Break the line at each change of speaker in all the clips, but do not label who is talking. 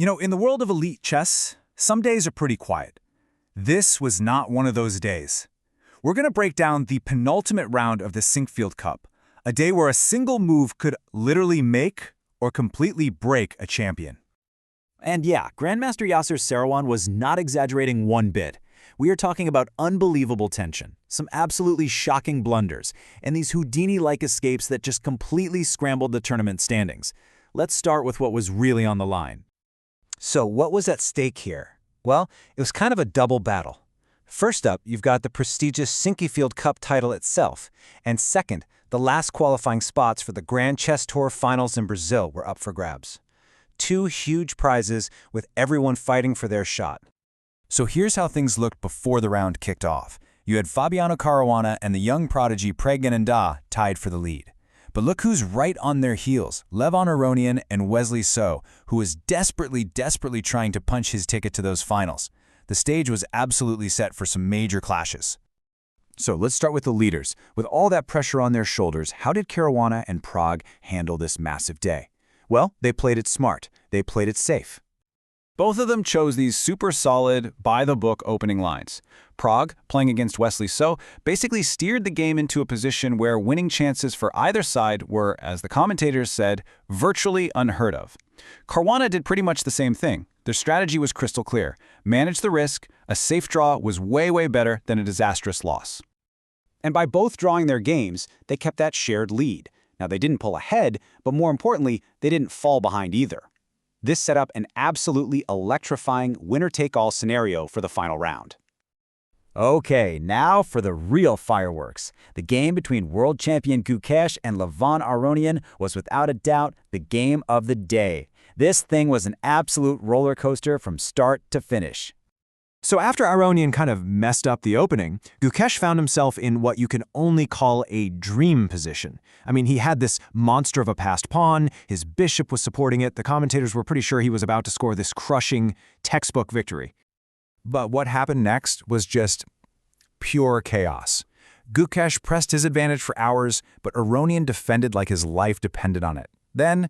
In the world of elite chess, some days are pretty quiet. This was not one of those days. We're going to break down the penultimate round of the Sinquefield Cup, a day where a single move could literally make or completely break a champion.
And yeah, Grandmaster Yasser Seirawan was not exaggerating one bit. We are talking about unbelievable tension, some absolutely shocking blunders, and these Houdini-like escapes that just completely scrambled the tournament standings. Let's start with what was really on the line.
So what was at stake here? Well, it was kind of a double battle. First up, you've got the prestigious Sinquefield Cup title itself, and second, the last qualifying spots for the Grand Chess Tour Finals in Brazil were up for grabs. Two huge prizes with everyone fighting for their shot.
So here's how things looked before the round kicked off. You had Fabiano Caruana and the young prodigy Praggnanandhaa tied for the lead. But look who's right on their heels, Levon Aronian and Wesley So, who was desperately trying to punch his ticket to those finals. The stage was absolutely set for some major clashes. So let's start with the leaders. With all that pressure on their shoulders, how did Caruana and Pragg handle this massive day? Well, they played it smart. They played it safe. Both of them chose these super solid, by-the-book opening lines. Pragg, playing against Wesley So, basically steered the game into a position where winning chances for either side were, as the commentators said, virtually unheard of. Caruana did pretty much the same thing. Their strategy was crystal clear. Manage the risk, a safe draw was way better than a disastrous loss. And by both drawing their games, they kept that shared lead. Now, they didn't pull ahead, but more importantly, they didn't fall behind either. This set up an absolutely electrifying winner-take-all scenario for the final round.
Okay, now for the real fireworks. The game between world champion Gukesh and Levon Aronian was without a doubt the game of the day. This thing was an absolute roller coaster from start to finish.
So after Aronian kind of messed up the opening, Gukesh found himself in what you can only call a dream position. I mean, he had this monster of a passed pawn, his bishop was supporting it, the commentators were pretty sure he was about to score this crushing textbook victory.
But what happened next was just pure chaos. Gukesh pressed his advantage for hours, but Aronian defended like his life depended on it. Then,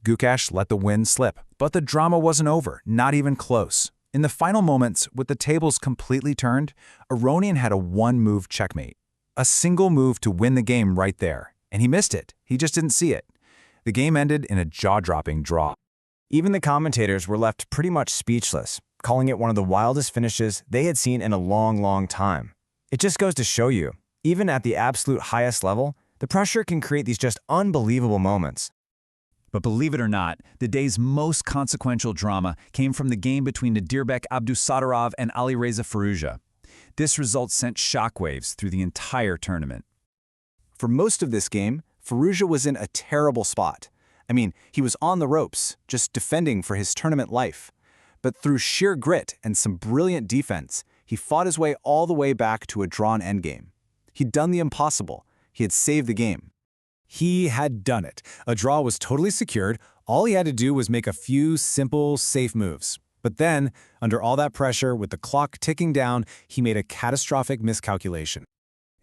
Gukesh let the win slip. But the drama wasn't over, not even close. In the final moments, with the tables completely turned, Aronian had a one-move checkmate. A single move to win the game right there. And he missed it. He just didn't see it. The game ended in a jaw-dropping draw.
Even the commentators were left pretty much speechless, calling it one of the wildest finishes they had seen in a long time. It just goes to show you, even at the absolute highest level, the pressure can create these just unbelievable moments.
But believe it or not, the day's most consequential drama came from the game between Nodirbek Abdusattorov and Alireza Firouzja. This result sent shockwaves through the entire tournament. For most of this game, Firouzja was in a terrible spot. I mean, he was on the ropes, just defending for his tournament life. But through sheer grit and some brilliant defense, he fought his way all the way back to a drawn endgame. He'd done the impossible. He had saved the game. He had done it. A draw was totally secured. All he had to do was make a few simple, safe moves. But then, under all that pressure, with the clock ticking down, he made a catastrophic miscalculation.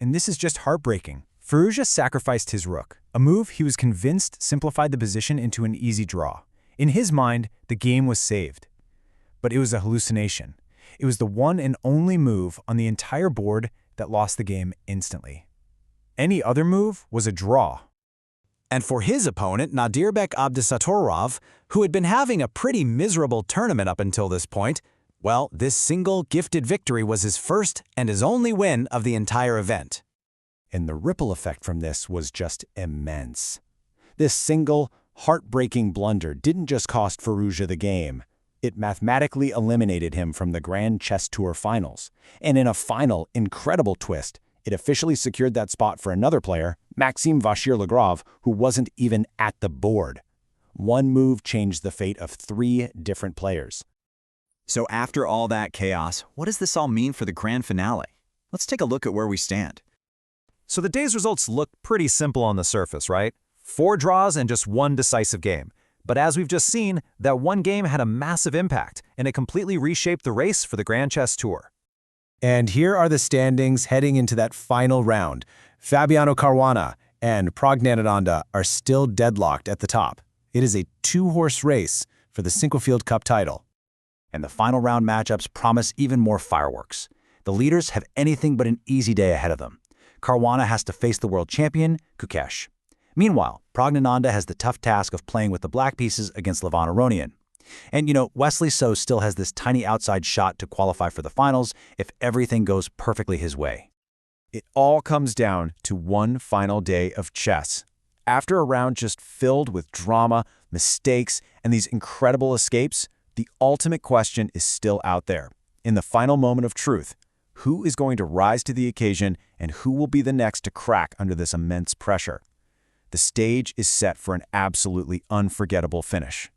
And this is just heartbreaking. Firouzja sacrificed his rook, a move he was convinced simplified the position into an easy draw. In his mind, the game was saved. But it was a hallucination. It was the one and only move on the entire board that lost the game instantly. Any other move was a draw. And for his opponent, Nodirbek Abdusattorov, who had been having a pretty miserable tournament up until this point, well, this single gifted victory was his first and his only win of the entire event. And the ripple effect from this was just immense. This single, heartbreaking blunder didn't just cost Firouzja the game. It mathematically eliminated him from the Grand Chess Tour Finals. And in a final, incredible twist, it officially secured that spot for another player, Maxime Vachier-Lagrave, who wasn't even at the board. One move changed the fate of 3 different players.
So after all that chaos, what does this all mean for the grand finale? Let's take a look at where we stand.
So the day's results look pretty simple on the surface, right? 4 draws and just 1 decisive game. But as we've just seen, that one game had a massive impact, and it completely reshaped the race for the Grand Chess Tour.
And here are the standings heading into that final round. Fabiano Caruana and Praggnanandhaa are still deadlocked at the top. It is a 2-horse race
for the Sinquefield Cup title. And the final round matchups promise even more fireworks. The leaders have anything but an easy day ahead of them. Caruana has to face the world champion, Gukesh. Meanwhile, Praggnanandhaa has the tough task of playing with the black pieces against Levon Aronian. And Wesley So still has this tiny outside shot to qualify for the finals if everything goes perfectly his way.
It all comes down to one final day of chess. After a round just filled with drama, mistakes, and these incredible escapes, the ultimate question is still out there. In the final moment of truth, who is going to rise to the occasion and who will be the next to crack under this immense pressure? The stage is set for an absolutely unforgettable finish.